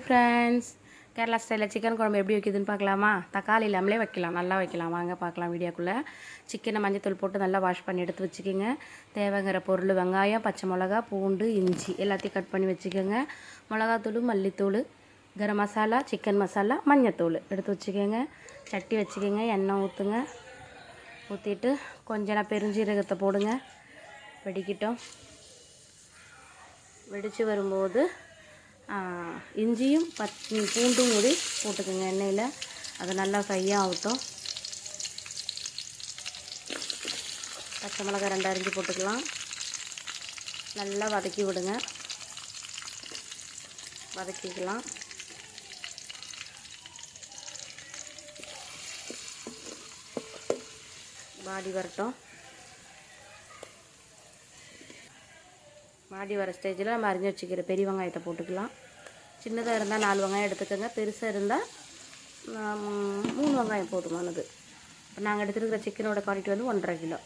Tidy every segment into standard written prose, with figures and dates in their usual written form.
Friends, Kerala ஸ்டைலில் chicken குழம்பு எப்படி வைக்கிதுன்னு பார்க்கலாமா? தக்காளி இல்லாமலே வைக்கலாம், நல்லா வைக்கலாம். வாங்க பார்க்கலாம் வீடியோக்குள்ளே. சிக்கனை மஞ்சத்தூள் போட்டு நல்லா வாஷ் பண்ணி எடுத்து வச்சுக்கோங்க. தேவைங்கிற பொருள் வெங்காயம், பச்சை மிளகா, பூண்டு, இஞ்சி எல்லாத்தையும் கட் பண்ணி வச்சுக்கோங்க. மிளகாத்தூள், மல்லித்தூள், கரம் மசாலா, சிக்கன் மசாலா, மஞ்சத்தூள் எடுத்து வச்சுக்கோங்க. சட்டி வச்சுக்கோங்க, எண்ணெய் ஊற்றுங்க. ஊற்றிட்டு கொஞ்சம் பெருஞ்சீரகத்தை போடுங்க. வெடிக்கட்டும். வெடித்து வரும்போது இஞ்சியும் பூண்டும் ஊதி போட்டுக்கோங்க எண்ணெயில். அது நல்லா ஃப்ரை ஆகட்டும். பச்சை மிளகாய் 2 அரிஞ்சு போட்டுக்கலாம். நல்லா வதக்கி விடுங்க. வதக்கிக்கலாம். வாடி வரட்டும். வாடி வர ஸ்டேஜில் நம்ம அரிஞ்சு வச்சுக்கிற பெரிய வெங்காயத்தை போட்டுக்கலாம். சின்னதாக இருந்தால் 4 வெங்காயம் எடுத்துக்கோங்க. பெருசாக இருந்தால் 3 வெங்காயம் போதுமானது. இப்போ நாங்கள் எடுத்துருக்கிற சிக்கனோட குவாலிட்டி வந்து 1.5 கிலோ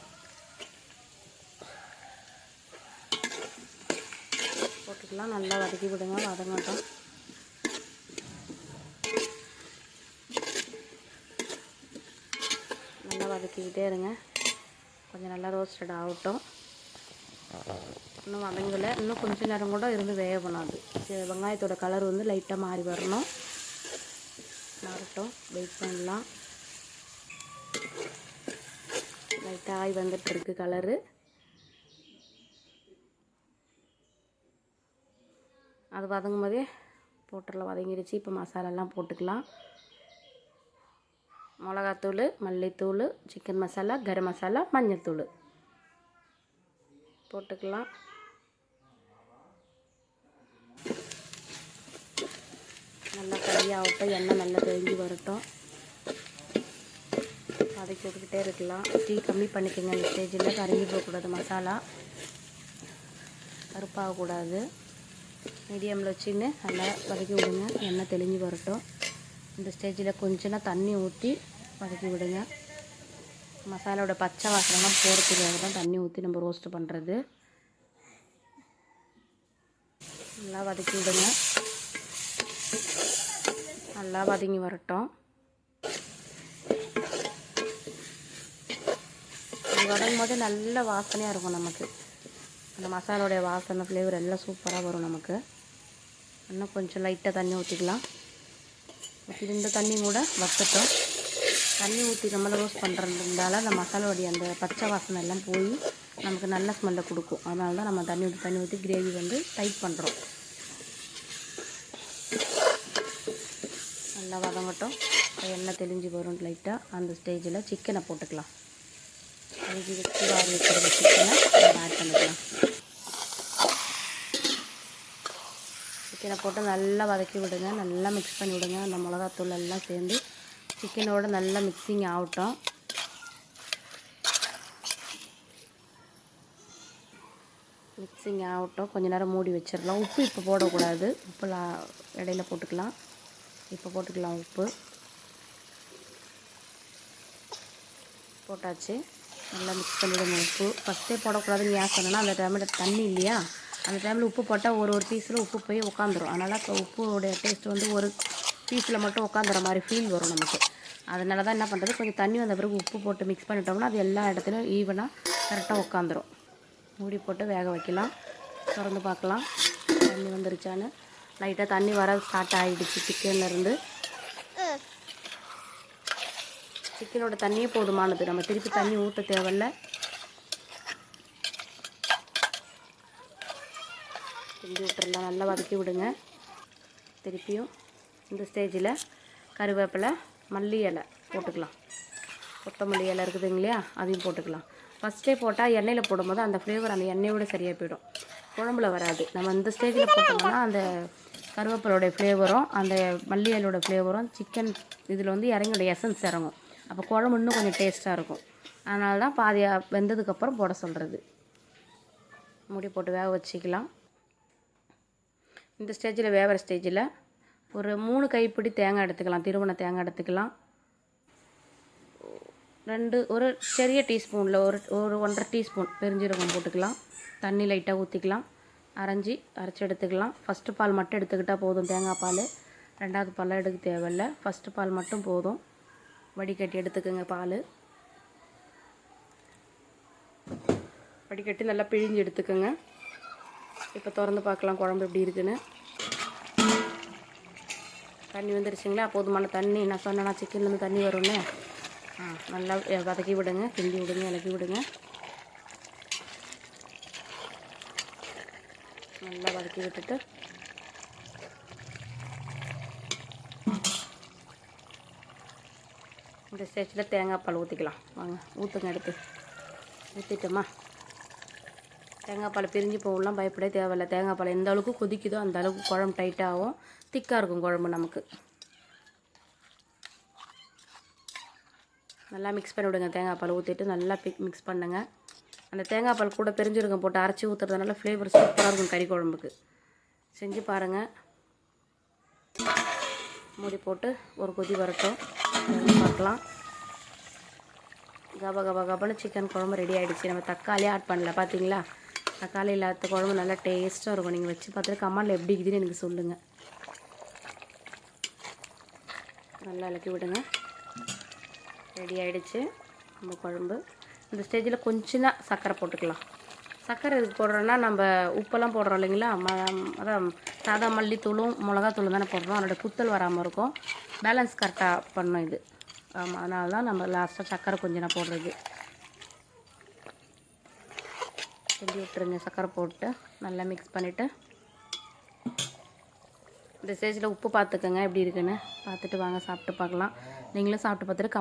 போட்டுக்கலாம். நல்லா வதக்கி விடுங்க. வதங்கட்டும். நல்லா வதக்கிக்கிட்டே இருங்க. கொஞ்சம் நல்லா ரோஸ்டட் ஆகட்டும். இன்னும் வதங்கலை. இன்னும் கொஞ்சம் நேரம் கூட இருந்து வேகணும். அது வெங்காயத்தோட கலர் வந்து லைட்டாக மாறி வரணும். மாறட்டும், வெயிட் பண்ணலாம். லைட்டாக ஆகி வந்துட்டுருக்கு கலரு. அது வதங்கும் போதே போட்டுடலாம். வதங்கிடுச்சு. இப்போ மசாலாலாம் போட்டுக்கலாம். மிளகாத்தூள், மல்லித்தூள், சிக்கன் மசாலா, கரம் மசாலா, மஞ்சத்தூள் போட்டுக்கலாம். நல்லா கறியாகட்டும். எண்ணெய் நல்லா தெரிஞ்சு வரட்டும். வதக்கி விட்டுக்கிட்டே இருக்கலாம். டீ கம்மி பண்ணிக்கோங்க. இந்த ஸ்டேஜில் கரைஞ்சி போகக்கூடாது. மசாலா கருப்பாகக்கூடாது. மீடியமில் வச்சுன்னு நல்லா வதக்கி விடுங்க. எண்ணெய் தெளிஞ்சு வரட்டும். இந்த ஸ்டேஜில் கொஞ்சம் தண்ணி ஊற்றி வதக்கி விடுங்க. மசாலாவோட பச்சை வாசனைலாம் போகிறதுக்காக தான் தண்ணி ஊற்றி நம்ம ரோஸ்ட்டு பண்ணுறது. நல்லா வதக்கி விடுங்க. நல்லா வதங்கி வரட்டும். இது வதங்கும் போது நல்ல வாசனையாக இருக்கும் நமக்கு. அந்த மசாலோடைய வாசனை ஃப்ளேவர் எல்லாம் சூப்பராக வரும் நமக்கு. இன்னும் கொஞ்சம் லைட்டாக தண்ணி ஊற்றிக்கலாம். ஊற்றி இந்த தண்ணி கூட வத்தட்டும். தண்ணி ஊற்றி நம்மளை ரோஸ்ட் பண்ணுறதுனால அந்த மசாலாவுடைய அந்த பச்சை வாசனை எல்லாம் போய் நமக்கு நல்ல ஸ்மெல்லை கொடுக்கும். அதனால தான் நம்ம தண்ணி ஊற்றி கிரேவி வந்து டைட் பண்ணுறோம். நல்லா வதங்கட்டும். எண்ணெய் தெளிஞ்சு வரும் லைட்டாக. அந்த ஸ்டேஜில் சிக்கனை போட்டுக்கலாம். அரிஞ்சு வச்சு வாரி வைக்கிற சிக்கனை ஆட் பண்ணிக்கலாம். சிக்கனை போட்டு நல்லா வதக்கி விடுங்க. நல்லா மிக்ஸ் பண்ணி விடுங்க. அந்த மிளகாத்தூள் எல்லாம் சேர்ந்து சிக்கனோட நல்லா மிக்சிங் ஆகட்டும். மிக்சிங் ஆகட்டும். கொஞ்சம் நேரம் மூடி வச்சிடலாம். உப்பு இப்போ போடக்கூடாது. உப்புலாம் இடையில போட்டுக்கலாம். இப்போ போட்டுக்கலாம். உப்பு போட்டாச்சு. நல்லா மிக்ஸ் பண்ணிவிடுங்க. உப்பு ஃபஸ்ட்டே போடக்கூடாதுன்னு ஏன் சொன்னேன்னா, அந்த டைமில் தண்ணி இல்லையா, அந்த டைமில் உப்பு போட்டால் ஒரு பீஸில் உப்பு போய் உட்காந்துரும். அதனால் உப்புடைய டேஸ்ட் வந்து ஒரு பீஸில் மட்டும் உட்காந்துற மாதிரி ஃபீல் வரும் நமக்கு. அதனால தான் என்ன பண்ணுறது, கொஞ்சம் தண்ணி வந்த பிறகு உப்பு போட்டு மிக்ஸ் பண்ணிட்டோம்னா அது எல்லா இடத்துலையும் ஈவனாக கரெக்டாக உட்காந்துரும். மூடி போட்டு வேக வைக்கலாம். திறந்து பார்க்கலாம் தண்ணி வந்துருச்சான்னு. லைட்டாக தண்ணி வர ஸ்டார்ட் ஆகிடுச்சு சிக்கன்லேருந்து. சிக்கனோட தண்ணியே போதுமானது. நம்ம திருப்பி தண்ணி ஊற்ற தேவையில்ல. கிண்டி விட்டுறலாம். நல்லா வதக்கி விடுங்க. திருப்பியும் இந்த ஸ்டேஜில் கருவேப்பிலை, மல்லி இலை போட்டுக்கலாம். கொத்தமல்லி இலை இருக்குதுங்க இல்லையா, அதையும் போட்டுக்கலாம். ஃபஸ்ட்டே போட்டால் எண்ணெயில் போடும்போது அந்த ஃப்ளேவர் அந்த எண்ணெயோடு சரியாக போயிடும். குழம்புல வராது. நம்ம இந்த ஸ்டேஜில் போட்டோம்னா அந்த கருவேப்பிலோடைய ஃப்ளேவரும் அந்த மல்லி இலையோட ஃப்ளேவரும் சிக்கன் இதில் வந்து இறங்கியோட எசன்ஸ் இறங்கும். அப்போ குழம்பு இன்னும் கொஞ்சம் டேஸ்ட்டாக இருக்கும். அதனால தான் பாதியாக வெந்ததுக்கப்புறம் போட சொல்கிறது. மூடி போட்டு வேக வச்சுக்கலாம். இந்த ஸ்டேஜில் வேகிற ஸ்டேஜில் ஒரு 3 கைப்பிடி தேங்காய் எடுத்துக்கலாம். திருவண்ண தேங்காய் எடுத்துக்கலாம். ஒரு சிறிய டீஸ்பூனில் ஒரு 1.5 டீஸ்பூன் பெருஞ்சீரகம் போட்டுக்கலாம். தண்ணி லைட்டாக ஊற்றிக்கலாம். அரைச்சி எடுத்துக்கலாம். ஃபஸ்ட்டு பால் மட்டும் எடுத்துக்கிட்டால் போதும். தேங்காய் பால் 2வது பால்லாம் எடுக்க தேவையில்லை. ஃபஸ்ட்டு பால் மட்டும் போதும். வடிகட்டி எடுத்துக்கோங்க. பால் வடிகட்டி நல்லா பிழிஞ்சு எடுத்துக்கோங்க. இப்போ திறந்து பார்க்கலாம் குழம்பு எப்படி இருக்குன்னு. தண்ணி வந்துருச்சுங்களா? போதுமான தண்ணி. நான் சொன்னேன்னா சிக்கன்லேருந்து தண்ணி வரும்னு. நல்லா வதக்கி விடுங்க. கிண்டி விடுங்க, இலக்கி விடுங்க. நல்லா வதக்கி விட்டுட்டு இந்த ஸ்டேஜில் தேங்காய் பால் ஊற்றிக்கலாம். வாங்க ஊற்றுங்க. எடுத்து ஊற்றிட்டோமா? தேங்காய் பால் பிரிஞ்சு போகலாம் பயப்படவே தேவையில்லை. தேங்காய் பால் எந்த அளவுக்கு கொதிக்குதோ அந்த அளவுக்கு குழம்பு டைட்டாகவும் திக்காக இருக்கும் குழம்பு நமக்கு. நல்லா மிக்ஸ் பண்ணி விடுங்க. தேங்காய் பால் ஊற்றிட்டு நல்லா மிக்ஸ் பண்ணுங்க. அந்த தேங்காய் பால் கூட பெருஞ்சீரகம் போட்டு அரைச்சி ஊற்றுறதுனால ஃப்ளேவர் சூப்பராக இருக்கும் கறி குழம்புக்கு. செஞ்சு பாருங்கள். மூடி போட்டு ஒரு கொதி வரட்டும், பார்க்கலாம். கபன்னு சிக்கன் குழம்பு ரெடி ஆகிடுச்சு. நம்ம தக்காளியே ஆட் பண்ணல, பார்த்தீங்களா? தக்காளி இல்லாத குழம்பு நல்லா டேஸ்ட்டாக இருக்கும். நீங்கள் வச்சு பார்த்துட்டு கமெண்டில் எப்படி இருக்குதுன்னு எனக்கு சொல்லுங்கள். நல்லா இலக்கி விடுங்க. ரெடி ஆகிடுச்சு நம்ம குழம்பு. இந்த ஸ்டேஜில் கொஞ்சம் தான் சர்க்கரை போட்டுக்கலாம். சர்க்கரை இதுக்கு போடுறோன்னா நம்ம உப்பெல்லாம் போடுறோம் இல்லைங்களா? அதான் சாதா மல்லித்தூளும் மிளகாத்தூளும் தானே போடுறோம். அதோட குத்தல் வராமல் இருக்கும். பேலன்ஸ் கரெக்டாக பண்ணோம் இது. ஆமாம், அதனால தான் நம்ம லாஸ்ட்டாக சர்க்கரை கொஞ்சம் நான் போடுறது. செஞ்சு விட்டுருங்க. சர்க்கரை போட்டு நல்லா மிக்ஸ் பண்ணிவிட்டு இந்த ஸ்டேஜில் உப்பு பார்த்துக்கோங்க எப்படி இருக்குன்னு. பார்த்துட்டு வாங்க சாப்பிட்டு பார்க்கலாம். நீங்களும் சாப்பிட்டு பார்த்துட்டு